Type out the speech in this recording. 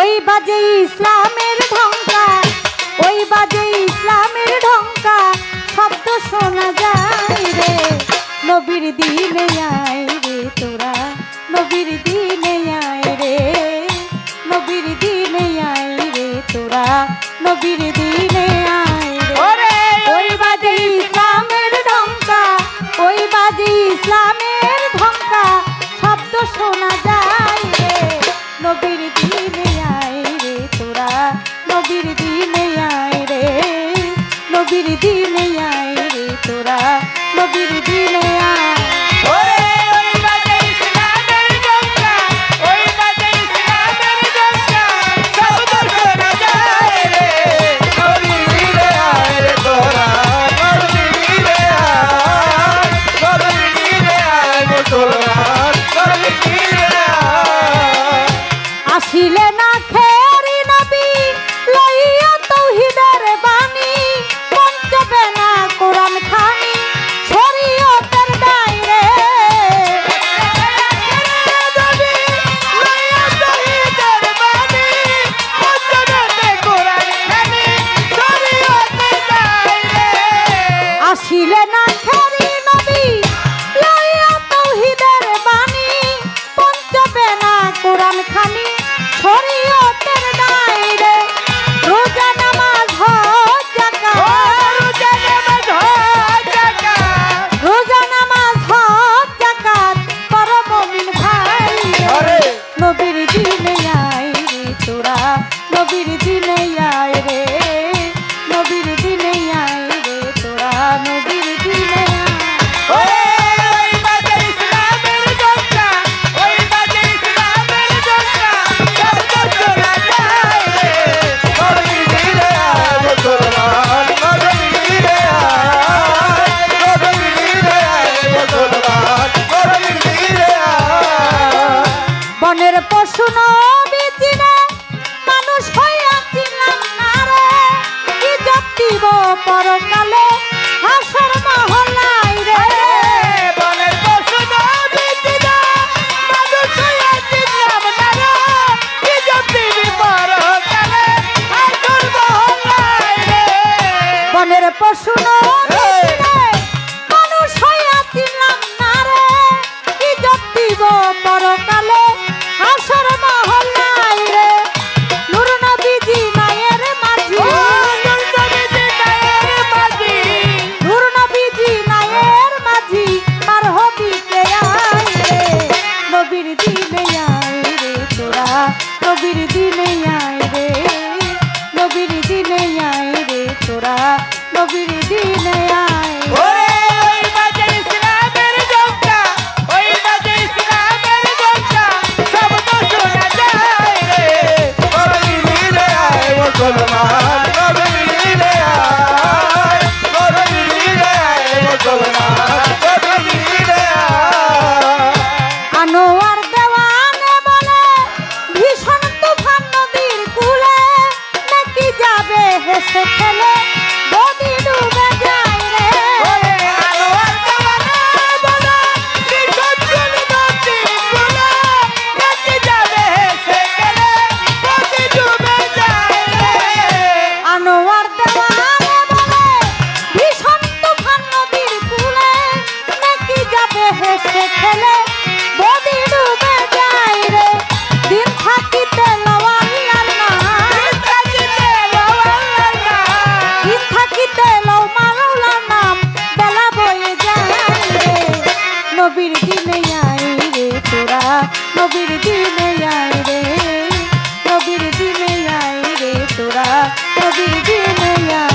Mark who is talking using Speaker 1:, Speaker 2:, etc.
Speaker 1: ওই বাজে ইসলামের ঢঙ্কা, ওই বাজে ইসলামের ঢঙ্কা, শব্দ শোনা যায় রে। নবীর দিনে আয় রে তোরা, নবীর দিনে আয় রে, নবীর দিনে আয় রে তোরা, নবীর দিনে আয় রে। ওই বাজে ইসলামের ঢঙ্কা, ওই বাজে ইসলামের ঢঙ্কা, শব্দ শোনা যায় রে। নবীর দিনে আয় রে তোরা, নবীর দিনে আয় রে, নবীর দিনে আয় রে তোরা, নবীর দিনে আয়। আসিলে না খেরি নবী লইয়া তাওহীদের বাণী, পঞ্চবে না কোরআন খানি শরীয়তের ডাইরে। আসিলে না খেরি নবী লইয়া তাওহীদের বাণী, পঞ্চবে না কোরআন খানি শরীয়তের দায়রে। রোজা নামাজ হজ যাকাত, রোজা নামাজ হজ যাকাত করো মুমিন ভাই রে। নবীর দিনে আয় রে তোরা, নবীর দিনে আয় রে, নবীর দিনে আয় রে তোরা, নবীর দিনে আয়। বনের পশু নবীজি রে মানুষ হইয়াছিলাম না রে, কি জপিব পরকালে হাসর মহল্লায় রে।
Speaker 2: বনের পশু নবীজি রে মানুষ হইয়াছিলাম না রে, কি জপিব পরকালে হাসর মহল্লায় রে।
Speaker 1: বনের পশু নবীজি রে মানুষ হইয়াছিলাম না রে, কি জপিব পরকালে হাসর মহল্লায় রে। নূর নবীজি মায়ের মাঝি,
Speaker 2: নূর নবীজি মায়ের মাঝি,
Speaker 1: নূর নবীজি মায়ের মাঝি, আর হবিতে আয় রে। নবীর দিনে আয় রে তোরা, নবীর দিনে আয় রে, নবীর দিনে আয় রে তোরা, নবীর দিনে আয়।
Speaker 2: ওই বাজে ইসলামের ঢঙ্কা, ওই বাজে ইসলামের ঢঙ্কা, শব্দ শোনা যায় রে। নবীর দিনে আয় মুসলমান, নবীর দিনে আয়, নবীর দিনে আয় মুসলমান, নবীর দিনে আয়।
Speaker 1: আনোয়ার দেওয়ানে বলে ভীষণ তুফান নদীর কূলে, নাকি যাবে হেসে খেলে নদী ডুবে যায় রে।
Speaker 2: আনোয়ার দেওয়ানে বলে ভীষণ নদীর কূলে, নাকি যাবে হেসে খেলে নদী ডুবে যায় রে।
Speaker 1: আনোয়ার দেওয়ানে বলে ভীষণ তুফান নদীর কূলে, নাকি যাবে হেসে খেলে নদী ডুবে যায় রে। দিন থাকিতে লওয়াল্লার নাম, দিন থাকিতে লও মাওলার নাম, বেলা বয়ে যায় রে। নবীর দিনে আয় রে তোরা, নবীর দিনে আয় রে, নবীর দিনে আয় রে তোরা, নবীর দিনে আয়।